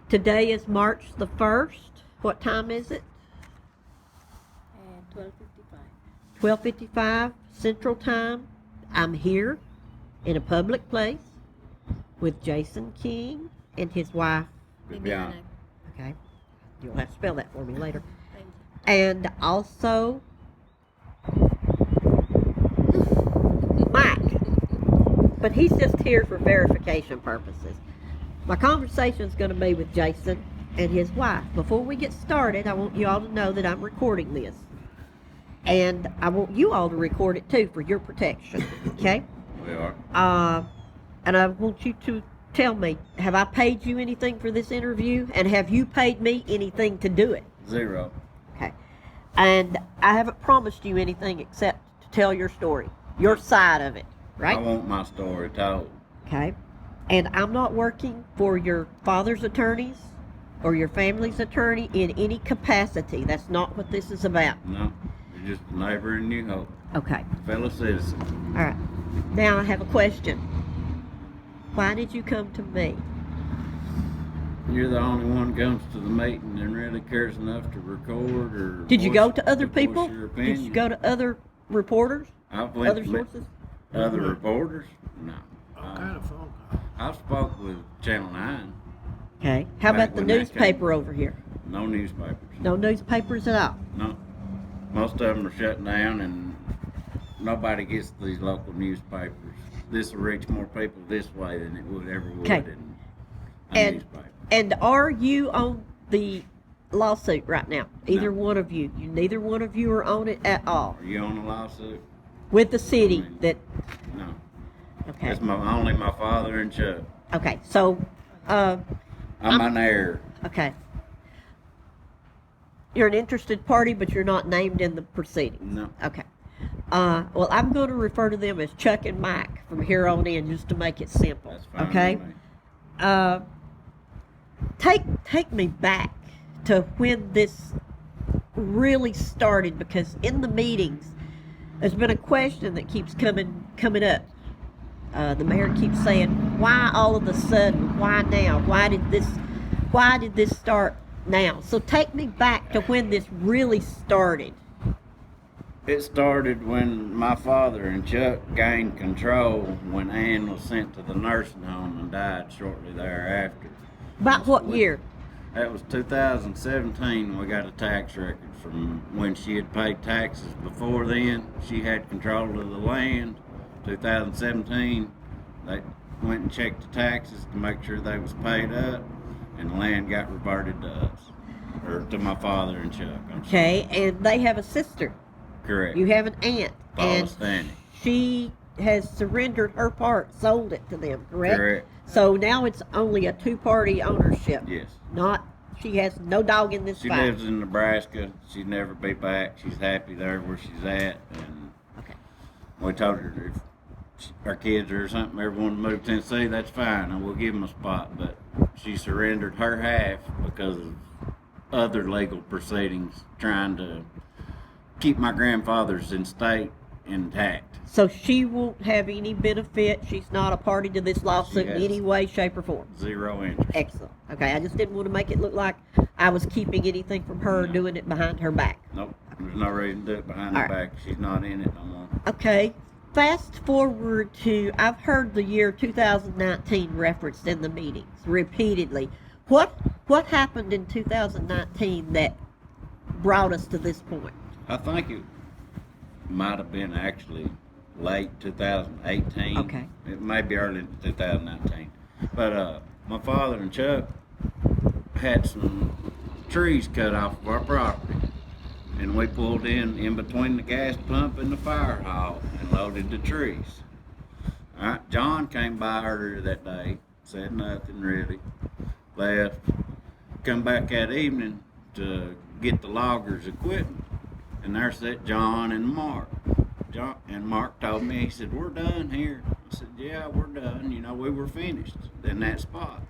Today is March the 1st. What time is it? 12:55. 12:55 Central Time. I'm here in a public place with Jason King and his wife. Bibiana. Okay. You'll have to spell that for me later. Thank you. And also Mike. But he's just here for verification purposes. My conversation is going to be with Jason and his wife. Before we get started, I want you all to know that I'm recording this. And I want you all to record it too for your protection. Okay? We are. And I want you to tell me, have I paid you anything for this interview? And have you paid me anything to do it? 0. Okay. And I haven't promised you anything except to tell your story, your side of it, right? I want my story told. Okay. And I'm not working for your father's attorneys or your family's attorney in any capacity. That's not what this is about. No, you're just a neighbor in New Hope, Okay. fellow citizen. All right. Now I have a question. Why did you come to me? You're the only one who comes to the meeting and really cares enough to record or. Did you voice- go to other voice people? your Did you opinion. go to other reporters? I've went Other to sources? Other reporters? No. All kind of phone call. I've spoke with Channel 9. Okay. How Back about the when that newspaper over here? No newspapers. No newspapers at all. No. Most of them are shut down and nobody gets these local newspapers. This will reach more people this way than it would ever would Okay. in a And newspaper. and are you on the lawsuit right now? Either No. one of you. Neither one of you are on it at all. Are you on a lawsuit? With the city that No. okay. That's only my father and Chuck. Okay. So I'm an heir. okay. You're an interested party, but you're not named in the proceedings. No. Okay. Well, I'm going to refer to them as Chuck and Mike from here on in, just to make it simple. That's fine. Okay. with me. Take me back to when this really started, because in the meetings there's been a question that keeps coming up. The mayor keeps saying, why all of a sudden, why now, why did this start now? So take me back to when this really started. It started when my father and Chuck gained control when Ann was sent to the nursing home and died shortly thereafter. About what year? That was 2017. We got a tax record from when she had paid taxes before then. She had control of the land. 2017, they went and checked the taxes to make sure they was paid up, and the land got reverted to us, or to my father and Chuck. I'm sorry. Okay, and they have a sister. Correct. You have an aunt, Paula and Stanley. she has surrendered her part, sold it to them, correct? Correct. So now it's only a two-party ownership. Yes. Not, she has no dog in this She fight. lives in Nebraska. She'd never be back. She's happy there where she's at, and Okay. we told her if our kids or something ever want to move to Tennessee, that's fine, and we'll give them a spot. But she surrendered her half because of other legal proceedings, trying to keep my grandfather's estate intact. So she won't have any benefit. She's not a party to this lawsuit in has- any way, shape, or form. Zero interest. Excellent. Okay, I just didn't want to make it look like I was keeping anything from her, No. doing it behind her back. Nope. There's no reason to do it behind All her right. back. She's not in it no more. Okay. Fast forward to, I've heard the year 2019 referenced in the meetings repeatedly. What happened in 2019 that brought us to this point? I think it might have been actually late 2018. Okay. It may be early 2019. But my father and Chuck had some trees cut off of our property. And we pulled in between the gas pump and the fire hall and loaded the trees. All right, John came by earlier that day, said nothing really, left, come back that evening to get the loggers' equipment. And there sat John and Mark. And Mark told me, he said, we're done here. I said, yeah, we're done. You know, we were finished in that spot.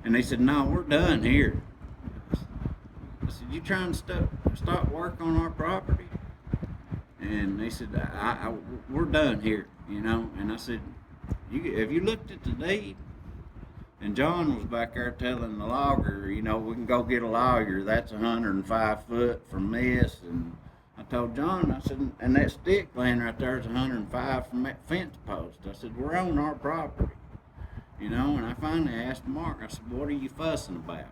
And they said, no, we're done here. I said, you trying to stop work on our property? And they said, we're done here, you know. And I said, have you looked at the deed? And John was back there telling the logger, you know, we can go get a lawyer. That's 105 foot from this. And I told John, I said, and that stick laying right there is 105 from that fence post. I said, we're on our property. You know, and I finally asked Mark, I said, what are you fussing about?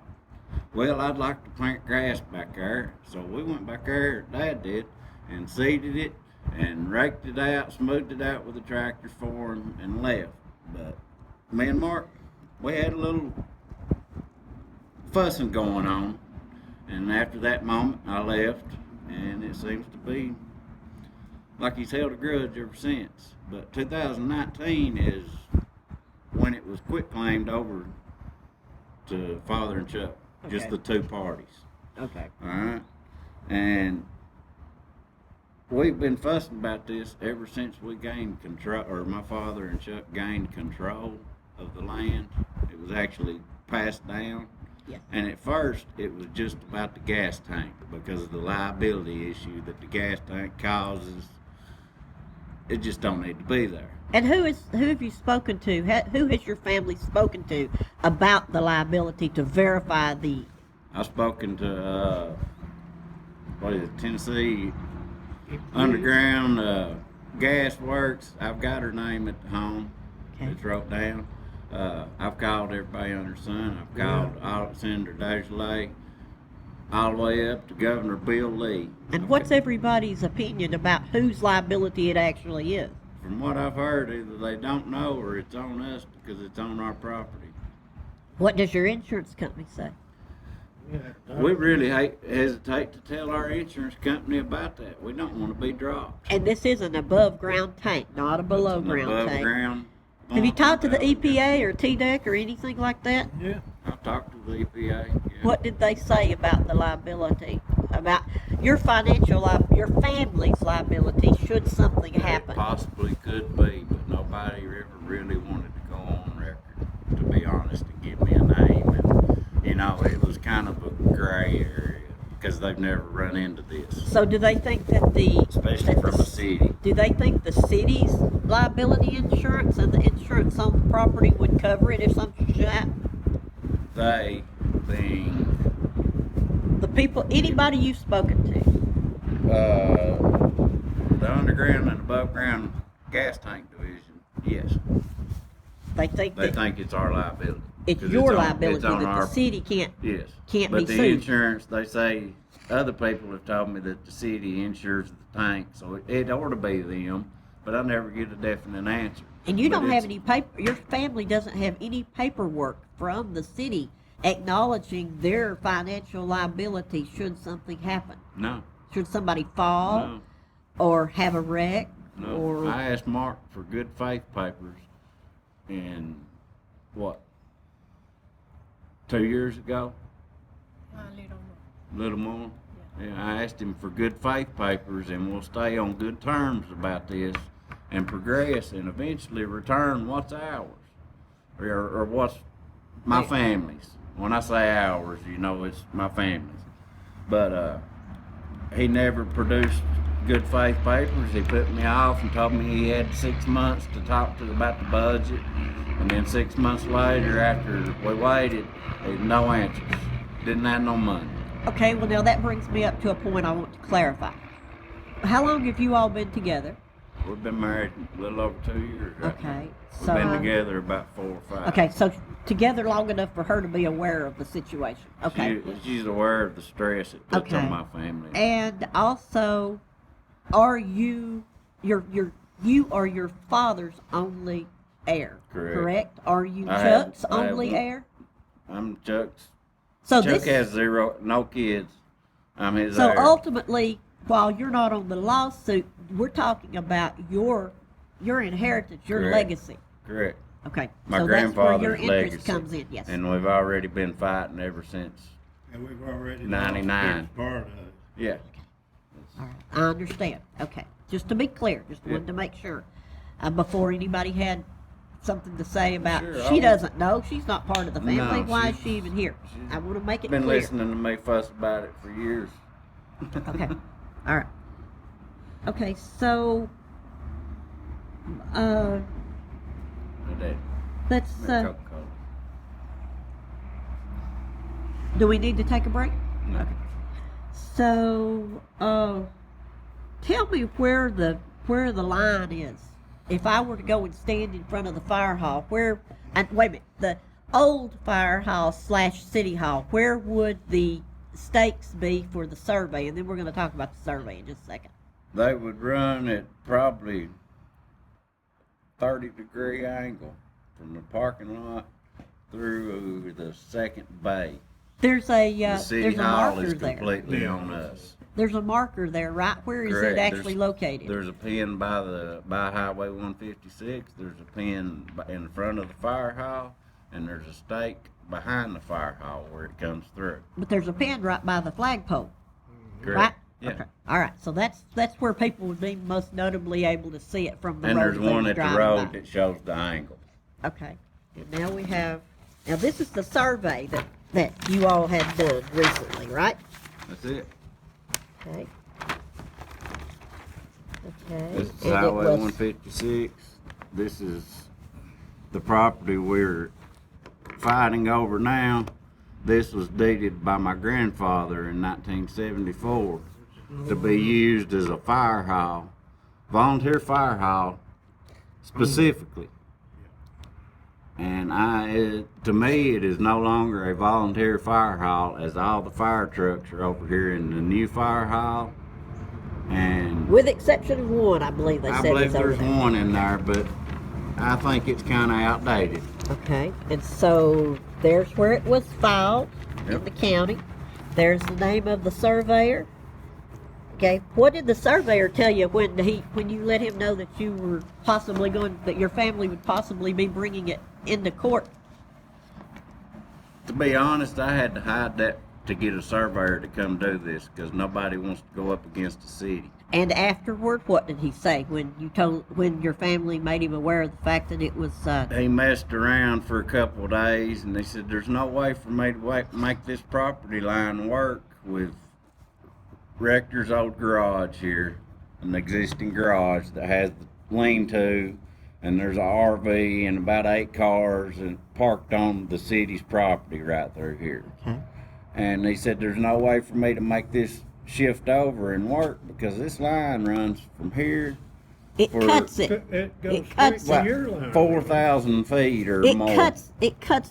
Well, I'd like to plant grass back there. So we went back there, Dad did, and seeded it and raked it out, smoothed it out with a tractor for him, and left. But me and Mark, we had a little fussing going on. And after that moment, I left, and it seems to be like he's held a grudge ever since. But 2019 is when it was quitclaimed over to Father and Chuck, just Okay. the two parties. Okay. All right, and we've been fussing about this ever since we gained control, or my father and Chuck gained control of the land. It was actually passed down. Yeah. And at first, it was just about the gas tank because of the liability issue that the gas tank causes. It just don't need to be there. And who have you spoken to? Who has your family spoken to about the liability to verify the? I've spoken to what is it, Tennessee Underground Gas Works. I've got her name at home. Okay. It's wrote down. I've called everybody under the sun. I've called Senator Desley, all the way up to Governor Bill Lee. And what's everybody's opinion about whose liability it actually is? From what I've heard, either they don't know or it's on us because it's on our property. What does your insurance company say? We really hesitate to tell our insurance company about that. We don't want to be dropped. And this is an above ground tank, not a below ground Above tank. ground. Have you talked to the EPA or TDEC or anything like that? Yeah. I've talked to the EPA. Yeah. What did they say about the liability? About your your family's liability should something It happen? possibly could be, but nobody ever really wanted to go on record, to be honest, and give me a name. And, you know, it was kind of a gray area because they've never run into this, So do they think that especially from a city. do they think the city's liability insurance and the insurance on the property would cover it if something should happen? They being The people, anybody you've spoken to? the underground and above ground gas tank division, yes. They think They that think it's our liability. it's 'Cause your on- liability it's on that our- the city can't Yes. be But the sued. insurance, they say, other people have told me that the city insures the tank, so it ought to be them, but I never get a definite answer. And you But don't have it's- any paper, your family doesn't have any paperwork from the city acknowledging their financial liability should something happen. No, Should somebody fall no, or have a wreck no. or I asked Mark for good faith papers, and what, 2 years ago? A little more. Yeah, I asked him for good faith papers, and we'll stay on good terms about this and progress and eventually return what's ours or what's my Right. family's. When I say ours, you know, it's my family's. But he never produced good faith papers. He put me off and told me he had 6 months to talk to about the budget. And then 6 months later, after we waited, no answers. Didn't have no money. okay, well now that brings me up to a point I want to clarify. How long have you all been together? We've been married a little over 2 years. Right now. Okay, We've so been together about 4 or 5. okay, so together long enough for her to be aware of the situation. Okay. She's aware of the stress it puts Okay. on my family. And also, are you you are your father's only heir? Correct. Are you I have- Chuck's I have only one. heir? I'm Chuck's. So Chuck this has no kids. I'm his so heir. ultimately, while you're not on the lawsuit, we're talking about your inheritance, your Correct. legacy. Correct. Okay. My so that's where your grandfather's interest legacy. comes in. Yes. And we've already been fighting ever since. And we've already 99. lost part of it. Yeah. All right. I understand. Okay. Just to be clear, just Yeah. wanted to make sure before anybody had something to say about Sure, she I doesn't know, she's not part of the family. No, Why is she's- she even here? she's I want to make it Been clear. listening to me fuss about it for years. Okay. All right. Okay. So, My dad. let's Coca-Cola. Do we need to take a break? No. Okay. So, tell me where the line is. If I were to go and stand in front of the fire hall, wait a minute, the old fire hall / city hall, where would the stakes be for the survey? And then we're going to talk about the survey in just a second. They would run at probably 30-degree angle from the parking lot through the second bay. There's a The city there's a hall marker is there. completely on us. There's a marker there, right? Where is Correct. it actually There's- located? There's a pin by Highway 156. There's a pin in front of the fire hall, and there's a stake behind the fire hall where it comes through. But there's a pin right by the flagpole, right? Correct. Yeah. Okay. All right. So that's where people would be most notably able to see it from the And road. there's that they one were at the driving road by. that shows the angle. Okay. And now we have. Now this is the survey that you all had done recently, right? That's it. Okay. Okay. This is And it Highway was- 156. This is the property we're fighting over now. This was deeded by my grandfather in 1974 to be used as a fire hall, volunteer fire hall specifically. And to me, it is no longer a volunteer fire hall, as all the fire trucks are over here in the new fire hall. And With exception of one, I believe they I said believe is over there's there. one in there, but I think it's kind of outdated. Okay. And so there's where it was filed in Yep. the county. There's the name of the surveyor. Okay. What did the surveyor tell you when you let him know that you were possibly that your family would possibly be bringing it into court? To be honest, I had to hide that to get a surveyor to come do this, because nobody wants to go up against the city. And afterward, what did he say when your family made him aware of the fact that it was? He messed around for a couple of days, and they said, "There's no way for me to make this property line work with Rector's old garage here, an existing garage that has the lean-to, and there's a RV and about 8 cars and parked on the city's property right through here." Okay. And he said, "There's no way for me to make this shift over and work, because this line runs from here It For- cuts it. It goes It straight cuts to it. your line. 4,000 feet or It more." cuts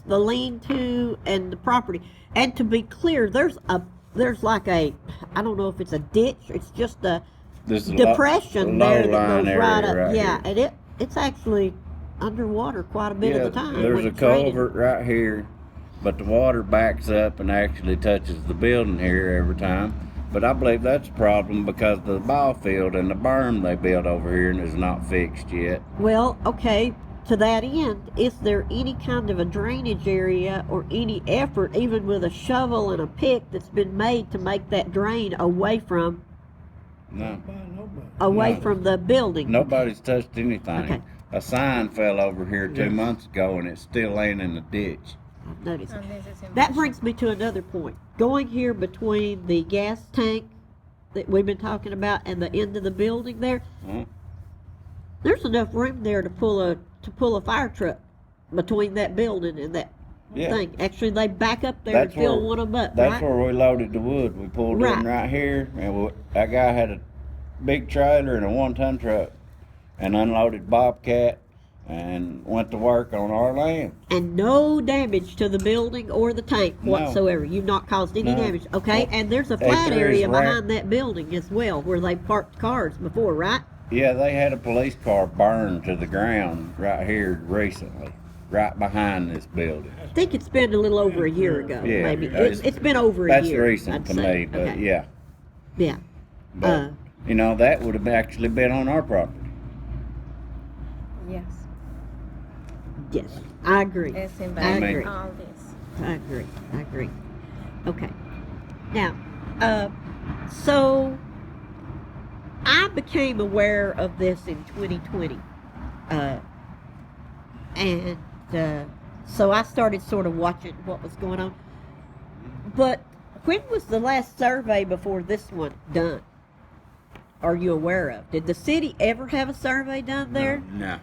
the lean-to and the property. And to be clear, there's like a, I don't know if it's a ditch. It's just a This is a depression low there that line goes right area up. Yeah, here. and it's actually underwater quite a bit Yeah, of the time. there's when a it's raining. culvert right here, but the water backs up and actually touches the building here every time. But I believe that's a problem because the ball field and the berm they built over here is not fixed yet. Well, okay. To that end, is there any kind of a drainage area or any effort, even with a shovel and a pick, that's been made to make that drain away from No, By nobody. away No. from the building? nobody's touched anything. Okay. A sign fell over here 2 Yes. months ago and it's still laying in the ditch. I've noticed. And this is in That Bush. brings me to another point. Going here between the gas tank that we've been talking about and the end of the building there, Huh? there's enough room there to pull a fire truck between that building and that Yeah. thing. Actually, they back up there and That's fill where- one of them up, That's right? where we loaded the wood. We pulled Right. in right here, and that guy had a big trailer and a 1-ton truck, and unloaded Bobcat, and went to work on our land. And no damage to the building or the tank No. whatsoever. You've not caused any No. damage. Okay, and there's a Hey, flat there area is right- behind that building as well where they parked cars before, right? Yeah, they had a police car burned to the ground right here recently, right behind this building. I think it's been a little over a year ago, Yeah, maybe. it's- It's been over a That's year. recent I'd to say. me, but Okay. yeah. Yeah. But, Uh, you know, that would have actually been on our property. Yes, Yes, I agree. it's I involved agree. all this. I agree. I agree. Okay. Now, so I became aware of this in 2020, and so I started sort of watching what was going on. But when was the last survey before this one done? Are you aware of? Did the city ever have a survey done there? No,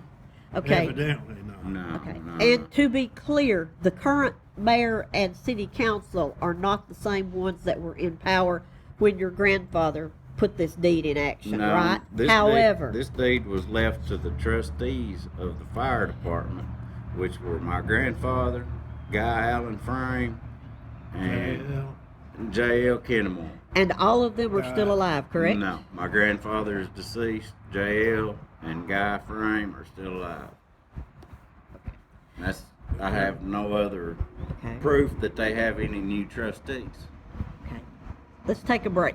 Okay. Evidently not. no, Okay. no. And to be clear, the current mayor and city council are not the same ones that were in power when your grandfather put this deed in action, No, right? this However, deed, this deed was left to the trustees of the fire department, which were my grandfather, Guy Allen Frame, and JL. J.L. Kennemore. and all of them are still alive, correct? No, my grandfather is deceased. J.L. and Guy Frame are still alive. I have no other Okay. proof that they have any new trustees. Okay. Let's take a break.